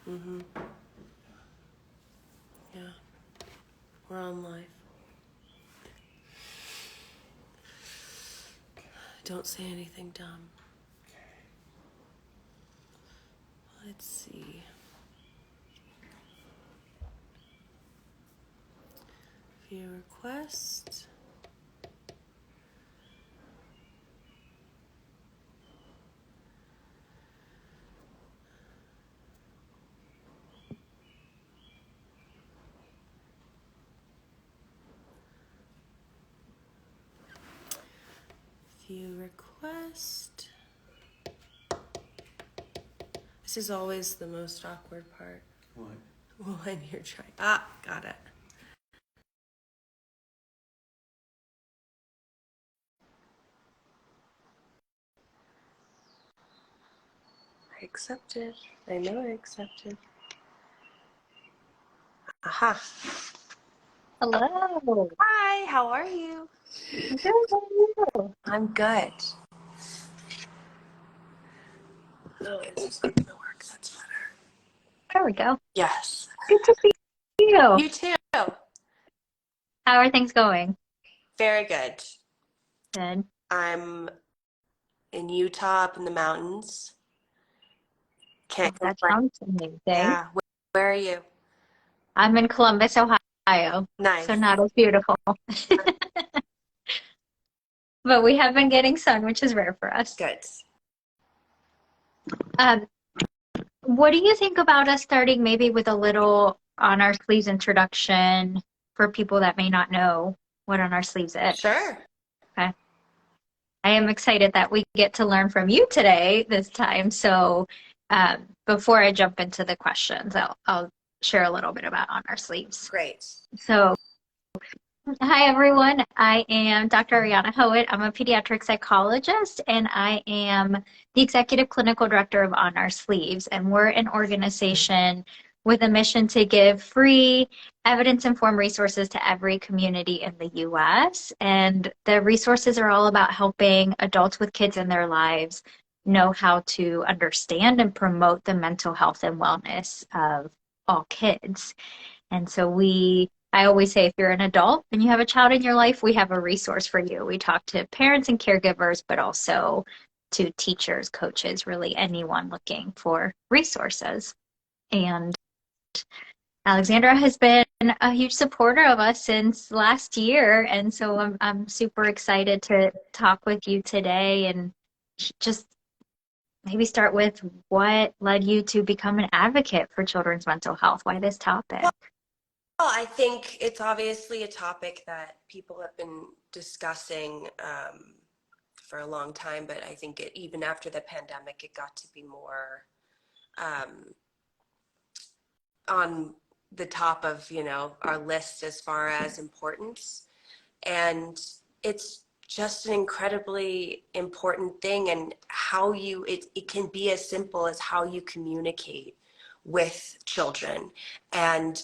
Mm-hmm. Yeah. We're on live. Don't say anything dumb. Let's see. View request. View request. This is always the most awkward part. What? When you're trying. Ah, got it. I accepted. I know I accepted. Aha. Hello. Hi, how are you? Good. How are you? I'm good. Oh, this is not gonna work. That's better. There we go. Yes. Good to see you. You too. How are things going? Very good. Good. I'm in Utah up in the mountains. Oh, Can't that complain. sounds amazing. Yeah. Where are you? I'm in Columbus, Ohio, so Nice. not as beautiful. But we have been getting sun, which is rare for us. Good. Um, what do you think about us starting maybe with a little on our sleeves introduction for people that may not know what on our sleeves is? Sure. Okay. I am excited that we get to learn from you today this time. So before I jump into the questions, I'll share a little bit about on our sleeves. Great. So hi, everyone. I am Dr. Ariana Howitt. I'm a pediatric psychologist, and I am the executive clinical director of On Our Sleeves. And we're an organization with a mission to give free, evidence-informed resources to every community in the U.S. And the resources are all about helping adults with kids in their lives know how to understand and promote the mental health and wellness of all kids. And so I always say if you're an adult and you have a child in your life, we have a resource for you. We talk to parents and caregivers, but also to teachers, coaches, really anyone looking for resources. And Alexandra has been a huge supporter of us since last year. And so I'm super excited to talk with you today and just maybe start with what led you to become an advocate for children's mental health. Why this topic? Well, I think it's obviously a topic that people have been discussing for a long time, but I think even after the pandemic, it got to be more um, on the top of, our list as far as importance. And it's just an incredibly important thing, and it can be as simple as how you communicate with children. And,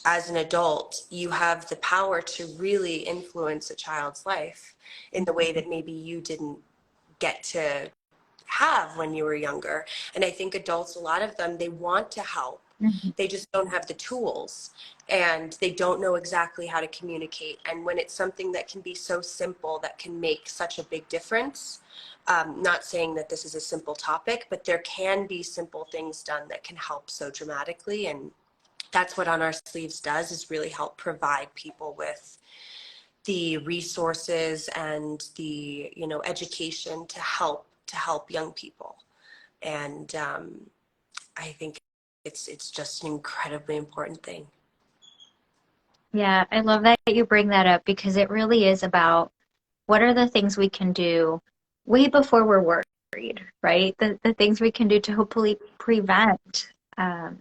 as an adult, you have the power to really influence a child's life in the way that maybe you didn't get to have when you were younger. And I think adults, a lot of them, they want to help. Mhm. They just don't have the tools, and they don't know exactly how to communicate. And when it's something that can be so simple, that can make such a big difference, not saying that this is a simple topic, but there can be simple things done that can help so dramatically. And that's what On Our Sleeves does, is really help provide people with the resources and the education to help young people. And I think it's just an incredibly important thing. Yeah, I love that you bring that up because it really is about what are the things we can do way before we're worried, right? The things we can do to hopefully prevent. Um,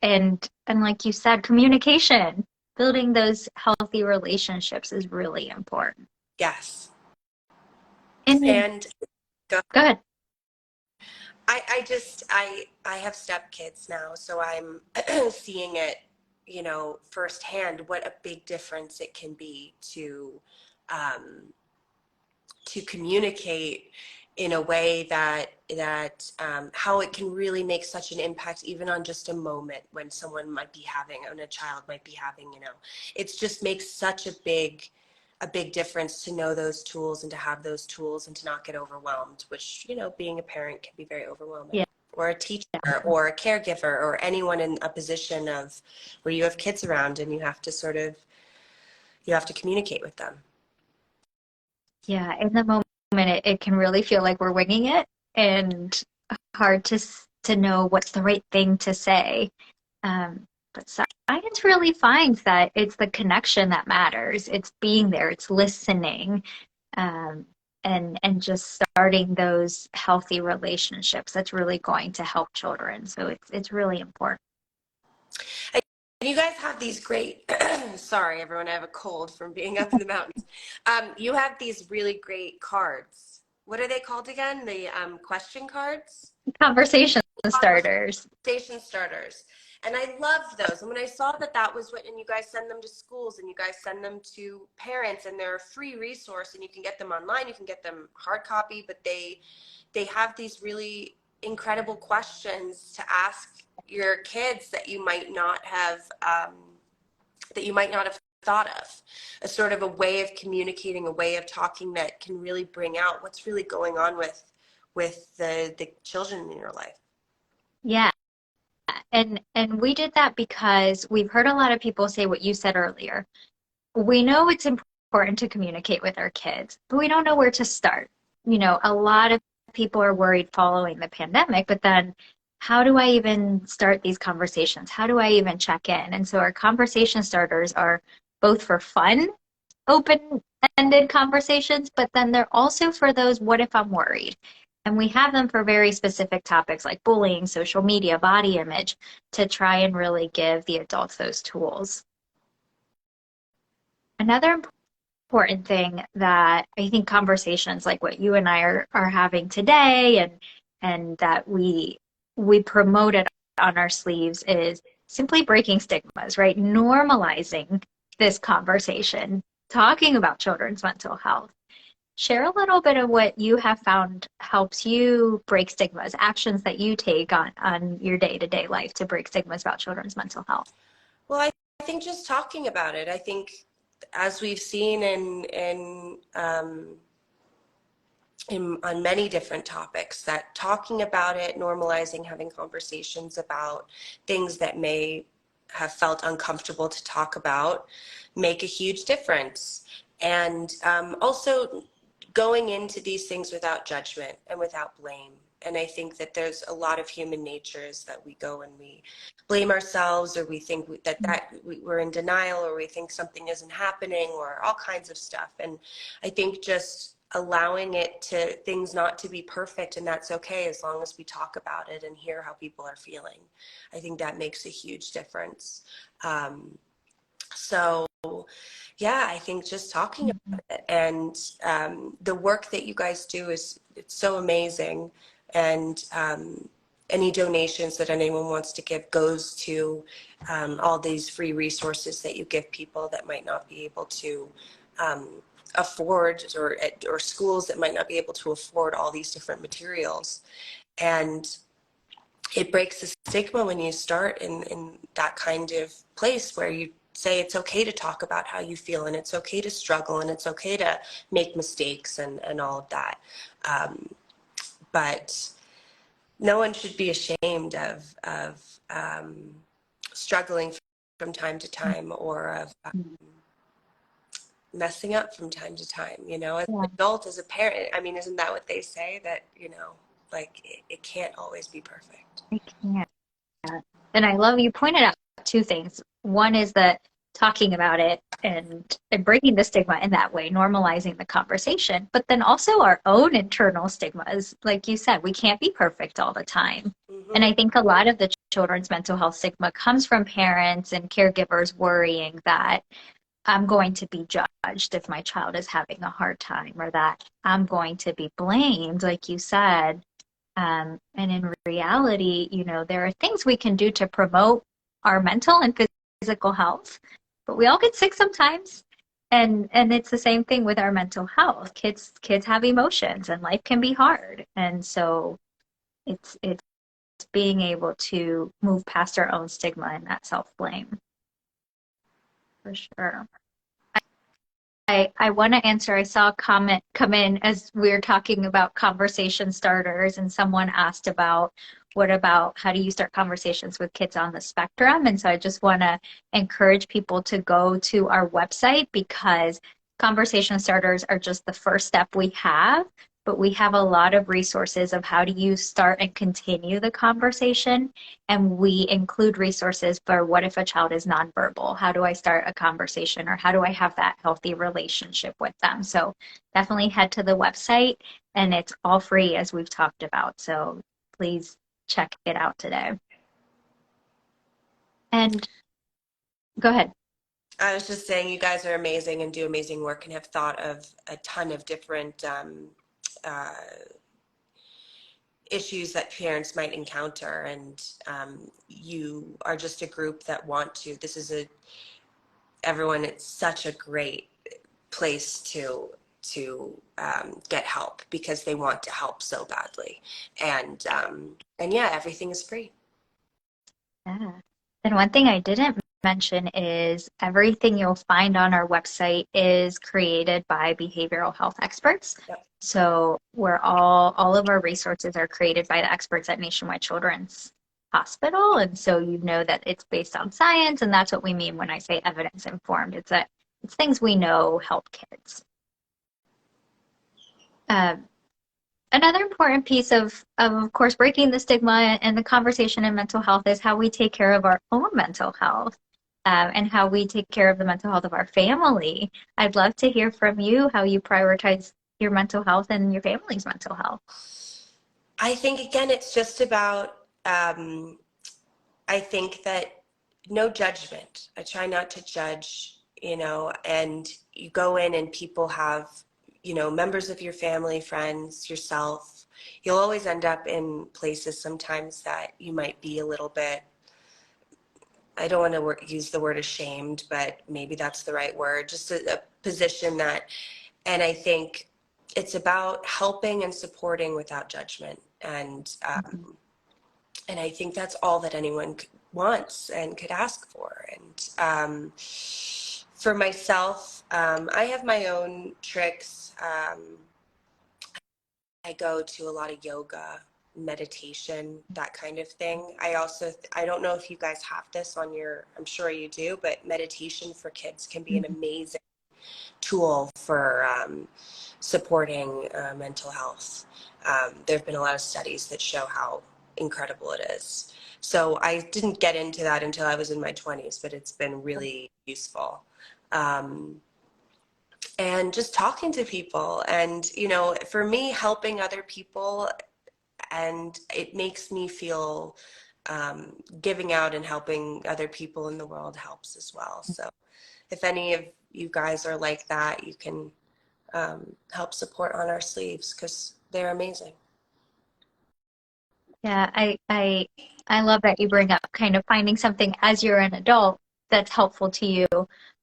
and like you said, communication, building those healthy relationships is really important. Yes. And And go go ahead. I have stepkids now, so I'm seeing it, firsthand, what a big difference it can be to communicate in a way that how it can really make such an impact even on just a moment when someone might be having, when a child might be having, it just makes such a big difference to know those tools and to have those tools and to not get overwhelmed, which, being a parent can be very overwhelming. Yeah. Or a teacher or a caregiver or anyone in a position of where you have kids around and you have to communicate with them. Yeah, in the moment, it can really feel like we're winging it and hard to know what's the right thing to say. But science really finds that it's the connection that matters. It's being there, it's listening, um, and just starting those healthy relationships that's really going to help children. So it's really important. You guys have these great, sorry everyone, I have a cold from being up in the mountains. You have these really great cards. What are they called again? The question cards? Conversation starters. Conversation starters. And I love those. And when I saw that was what, and you guys send them to schools and you guys send them to parents, and they're a free resource and you can get them online, you can get them hard copy, but they have these really incredible questions to ask your kids that you might not have thought of, a sort of a way of communicating, a way of talking that can really bring out what's really going on with the children in your life. Yeah. And we did that because we've heard a lot of people say what you said earlier. We know it's important to communicate with our kids, but we don't know where to start. A lot of people are worried following the pandemic, but then how do I even start these conversations? How do I even check in? And so our conversation starters are both for fun, open-ended conversations, but then they're also for those, what if I'm worried? And we have them for very specific topics like bullying, social media, body image, to try and really give the adults those tools. Another important thing that I think conversations like what you and I are having today and that we promoted on our sleeves is simply breaking stigmas, right? Normalizing this conversation, talking about children's mental health. Share a little bit of what you have found helps you break stigmas, actions that you take on your day-to-day life to break stigmas about children's mental health. Well, I think just talking about it. I think as we've seen on many different topics, that talking about it, normalizing, having conversations about things that may have felt uncomfortable to talk about, make a huge difference. And also going into these things without judgment and without blame. And I think that there's a lot of human natures that we go and we blame ourselves, or we think we're in denial, or we think something isn't happening, or all kinds of stuff. And I think just allowing things not to be perfect, and that's okay as long as we talk about it and hear how people are feeling. I think that makes a huge difference. So yeah, I think just talking about it, and the work that you guys do it's so amazing. And any donations that anyone wants to give goes to all these free resources that you give people that might not be able to afford, or schools that might not be able to afford all these different materials. And it breaks the stigma when you start in that kind of place where you say it's okay to talk about how you feel, and it's okay to struggle, and it's okay to make mistakes and all of that. But no one should be ashamed of struggling from time to time, or of messing up from time to time, as an adult, as a parent. I mean, isn't that what they say, that, like it can't always be perfect? I can't. And I love you pointed out two things. One is that talking about it and breaking the stigma in that way, normalizing the conversation, but then also our own internal stigmas. Like you said, we can't be perfect all the time. Mm-hmm. And I think a lot of the children's mental health stigma comes from parents and caregivers worrying that I'm going to be judged if my child is having a hard time, or that I'm going to be blamed, like you said. And in reality, there are things we can do to promote our mental and physical health, but we all get sick sometimes. and it's the same thing with our mental health. Kids have emotions and life can be hard. And so it's being able to move past our own stigma and that self-blame for sure. I want to answer. I saw a comment come in as we were talking about conversation starters, and someone asked about what about how do you start conversations with kids on the spectrum? And so I just want to encourage people to go to our website because conversation starters are just the first step we have, but we have a lot of resources of how do you start and continue the conversation. And we include resources for what if a child is nonverbal? How do I start a conversation or how do I have that healthy relationship with them? So definitely head to the website and it's all free as we've talked about. So please check it out today. And go ahead. I was just saying, you guys are amazing and do amazing work and have thought of a ton of different uh, issues that parents might encounter. And you are just a group that want to, everyone, it's such a great place to get help because they want to help so badly. And yeah, everything is free. Yeah. And one thing I didn't mention is everything you'll find on our website is created by behavioral health experts. Yep. So we're all of our resources are created by the experts at Nationwide Children's Hospital. And so you know that it's based on science, and that's what we mean when I say evidence informed. It's that it's things we know help kids. Um, Another important piece of course, breaking the stigma and the conversation in mental health is how we take care of our own mental health and how we take care of the mental health of our family. I'd love to hear from you how you prioritize your mental health and your family's mental health. I think, again, it's just about, I think that no judgment. I try not to judge, and you go in and people have, members of your family, friends, yourself. You'll always end up in places sometimes that you might be a little bit, I don't want to use the word ashamed, but maybe that's the right word, just a position that, and I think it's about helping and supporting without judgment. And I think that's all that anyone wants and could ask for. And for myself, I have my own tricks. I go to a lot of yoga, meditation, that kind of thing. I don't know if you guys have this on your, I'm sure you do, but meditation for kids can be an amazing tool for supporting mental health. There have been a lot of studies that show how incredible it is. So I didn't get into that until I was in my 20s, but it's been really useful. And just talking to people and, for me, helping other people, and it makes me feel giving out and helping other people in the world helps as well. So if any of you guys are like that, you can help support On Our Sleeves because they're amazing. Yeah, I love that you bring up kind of finding something as you're an adult that's helpful to you,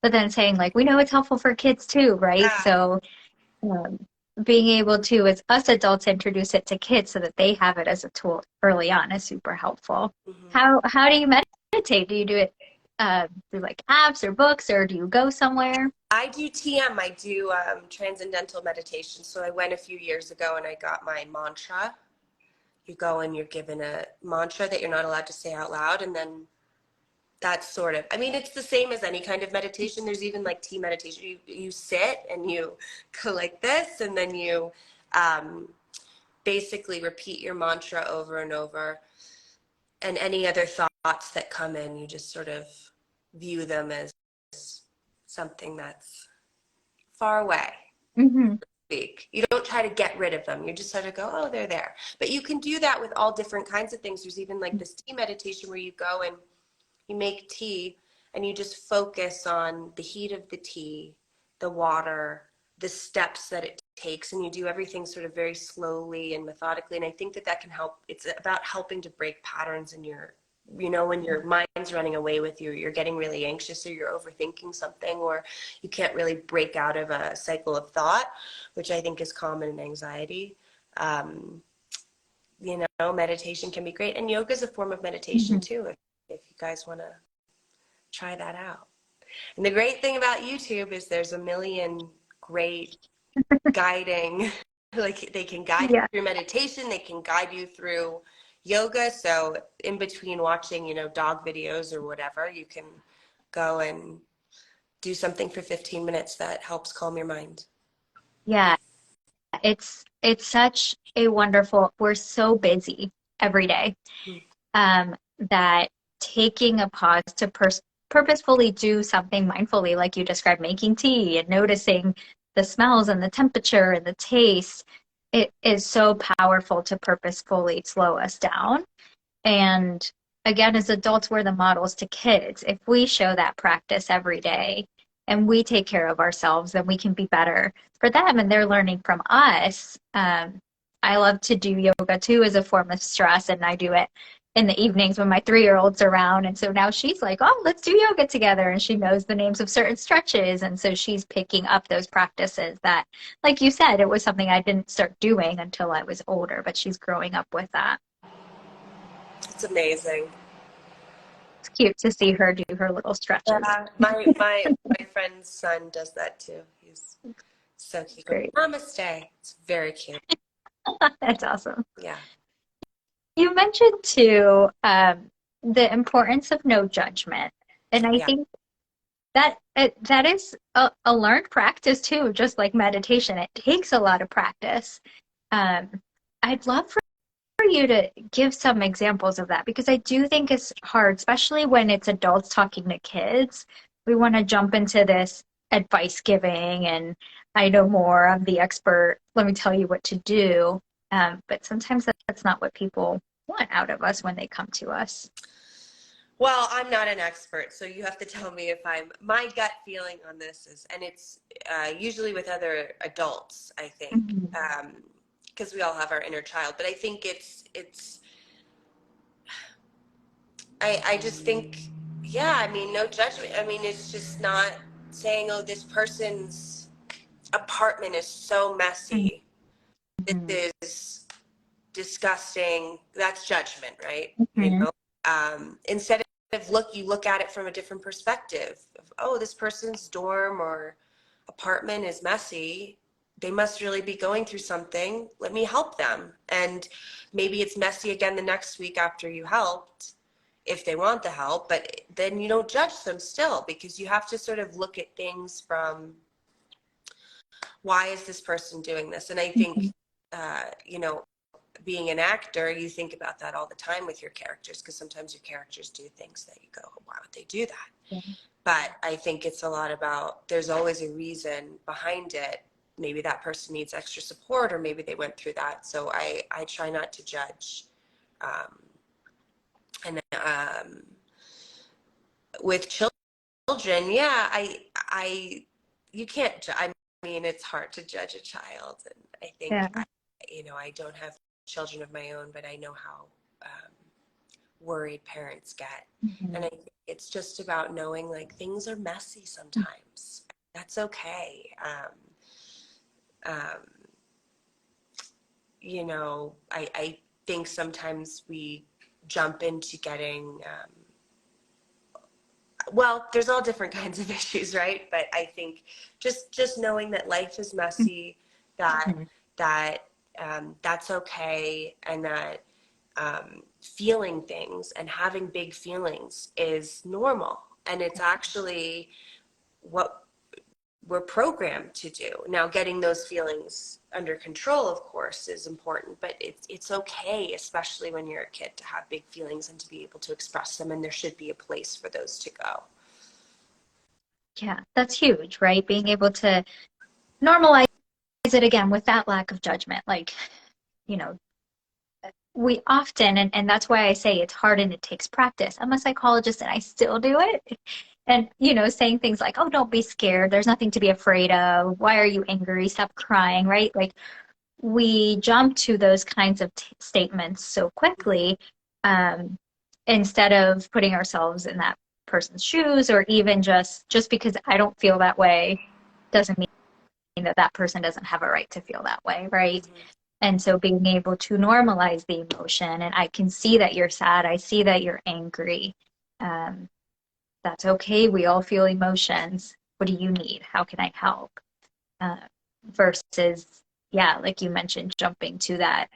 but then saying like, we know it's helpful for kids too, right? Yeah. So um, being able to, as us adults, introduce it to kids so that they have it as a tool early on is super helpful. Mm-hmm. How do you meditate? Do you do it through like apps or books, or do you go somewhere? I do TM. I do transcendental meditation. So I went a few years ago and I got my mantra. You go and you're given a mantra that you're not allowed to say out loud. And then that's sort of, I mean, it's the same as any kind of meditation. There's even like tea meditation. You sit and you go like this, and then you um, basically repeat your mantra over and over. And any other thoughts that come in, you just sort of view them as something that's far away. Hmm. Speak. You don't try to get rid of them. You just sort of go, oh, they're there. But you can do that with all different kinds of things. There's even like this tea meditation where you go and you make tea and you just focus on the heat of the tea, the water, the steps that it takes, and you do everything sort of very slowly and methodically. And I think that can help. It's about helping to break patterns in your when your mind's running away with you, you're getting really anxious or you're overthinking something, or you can't really break out of a cycle of thought, which I think is common in anxiety. Um, meditation can be great. And yoga is a form of meditation Mhm. too, if you guys want to try that out. And the great thing about YouTube is there's a million great guiding, like they can guide you Yeah. through meditation, they can guide you through yoga. So in between watching, dog videos or whatever, you can go and do something for 15 minutes that helps calm your mind. Yeah. It's such a wonderful, we're so busy every day, um, that taking a pause to purposefully do something mindfully, like you described, making tea and noticing the smells and the temperature and the taste, it is so powerful to purposefully slow us down. And again, as adults, we're the models to kids. If we show that practice every day and we take care of ourselves, then we can be better for them and they're learning from us. I love to do yoga too as a form of stress, and I do it in the evenings when my 3-year-old's around. And so now she's like, oh, let's do yoga together. And she knows the names of certain stretches. And so she's picking up those practices that, like you said, it was something I didn't start doing until I was older, but she's growing up with that. It's amazing. It's cute to see her do her little stretches. Yeah, my friend's son does that too. He's so It's cute. great. Namaste. It's very cute. That's awesome. Yeah. You mentioned too, the importance of no judgment, and I Yeah. think that that is a learned practice too, just like meditation. It takes a lot of practice. Um, I'd love for you to give some examples of that because I do think it's hard, especially when it's adults talking to kids. We want to jump into this advice giving and I know more, I'm the expert, let me tell you what to do. But sometimes that's not what people want out of us when they come to us. Well, I'm not an expert, so you have to tell me if my gut feeling on this is, and it's usually with other adults, I think, Mhm. because we all have our inner child. But I think I just think, yeah, I mean, no judgment. I mean, it's just not saying, oh, this person's apartment is so messy. Mhm. This is disgusting. That's judgment, right? Mhm. Instead of you look at it from a different perspective of, oh, this person's dorm or apartment is messy. They must really be going through something. Let me help them. And maybe it's messy again the next week after you helped, if they want the help, but then you don't judge them still, because you have to sort of look at things from, why is this person doing this? And I think, Mhm. uh, you know, being an actor, you think about that all the time with your characters, because sometimes your characters do things that you go, why would they do that? Yeah. But I think it's a lot about, there's always a reason behind it. Maybe that person needs extra support, or maybe they went through that. So I try not to judge. Um, and with children, yeah, you can't, I mean, it's hard to judge a child. And I think, Yeah. I don't have children of my own, but I know how worried parents get. And Mhm. I think it's just about knowing, like, things are messy sometimes. That's okay. Um, I think sometimes we jump into getting, well, there's all different kinds of issues, right? But I think just knowing that life is messy, that Mhm. that that's okay, and that feeling things and having big feelings is normal, and it's actually what we're programmed to do. Now, getting those feelings under control, of course, is important, but it's okay, especially when you're a kid, to have big feelings and to be able to express them, and there should be a place for those to go. Yeah, that's huge, right? Being able to normalize it again with that lack of judgment. Like, you know, we often, and that's why I say it's hard and it takes practice. I'm a psychologist and I still do it. And, saying things like, oh, don't be scared. There's nothing to be afraid of. Why are you angry? Stop crying, right? Like, we jump to those kinds of statements so quickly. Um, instead of putting ourselves in that person's shoes, or even just because I don't feel that way doesn't mean that that person doesn't have a right to feel that way, right? Mhm. And so being able to normalize the emotion, and I can see that you're sad, I see that you're angry. Um, that's okay. We all feel emotions. What do you need? How can I help? Uh, versus, yeah, like you mentioned, jumping to that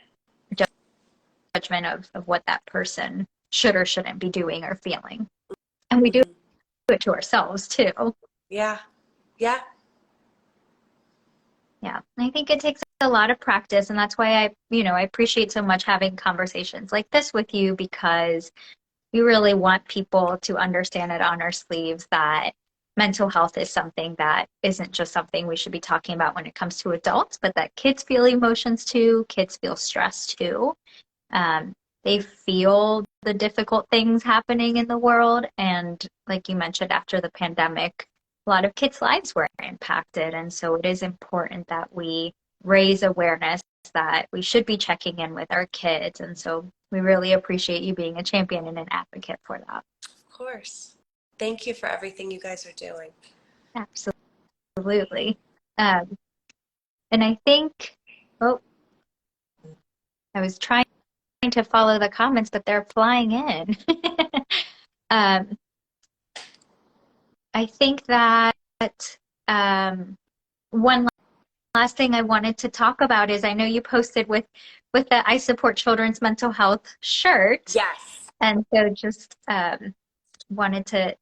judgment of what that person should or shouldn't be doing or feeling. And we do Mhm. it to ourselves too. Yeah. Yeah. Yeah. And I think it takes a lot of practice. And that's why I appreciate so much having conversations like this with you, because we really want people to understand it on our sleeves that mental health is something that isn't just something we should be talking about when it comes to adults, but that kids feel emotions too, kids feel stress too. Um, they feel the difficult things happening in the world. And like you mentioned, after the pandemic, a lot of kids' lives were impacted. And so it is important that we raise awareness that we should be checking in with our kids. And so we really appreciate you being a champion and an advocate for that. Of course. Thank you for everything you guys are doing. Absolutely. Um, and I think, oh, I was trying to follow the comments, but they're flying in. um, I think that um, one last thing I wanted to talk about is I know you posted with the I Support Children's Mental Health shirt, Yes. and so just wanted to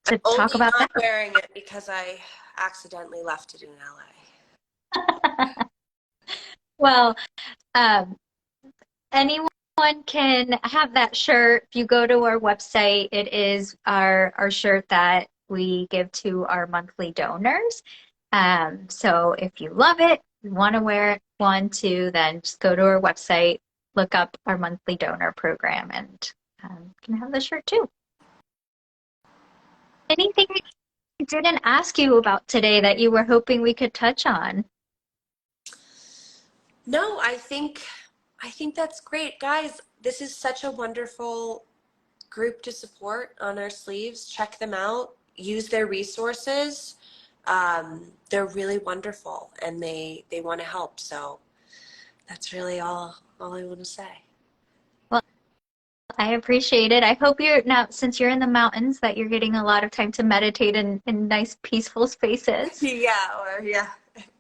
talk Only about not that. wearing it because I accidentally left it in Well, um, anyone can have that shirt. If you go to our website, it is our shirt that we give to our monthly donors. So if you love it, you want to wear it, want to, then just go to our website, look up our monthly donor program, and you can have the shirt too. Anything I didn't ask you about today that you were hoping we could touch on? No, I think that's great. Guys, this is such a wonderful group to support on our sleeves. Check them out. Use their resources. They're really wonderful and they want to help. So that's really all I want to say. Well, I appreciate it. I hope you're now, since you're in the mountains, that you're getting a lot of time to meditate in nice, peaceful spaces. Yeah, or yeah,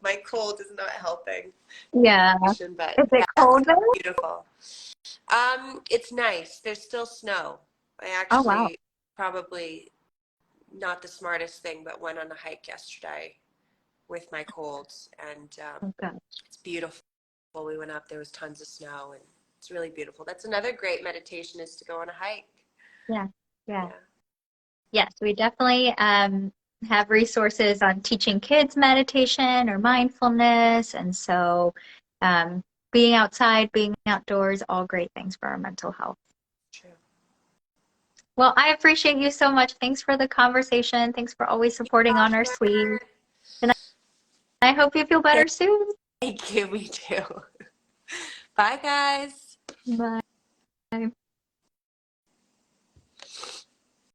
my cold is not helping. Yeah. But Is it yeah, cold there? beautiful. It's nice. There's still snow. I Oh, wow. actually probably not the smartest thing, but went on a hike yesterday with my colds, and Oh, good. it's beautiful. We went up. There was tons of snow, and it's really beautiful. That's another great meditation is to go on a hike. Yeah. Yeah. Yeah. Yes, we definitely have resources on teaching kids meditation or mindfulness. And so um, being outside, being outdoors, all great things for our mental health. True. Well, I appreciate you so much. Thanks for the conversation. Thanks for always supporting On Our Sleeve. And I hope you feel better soon. Thank you. Me too. Bye, guys. Bye.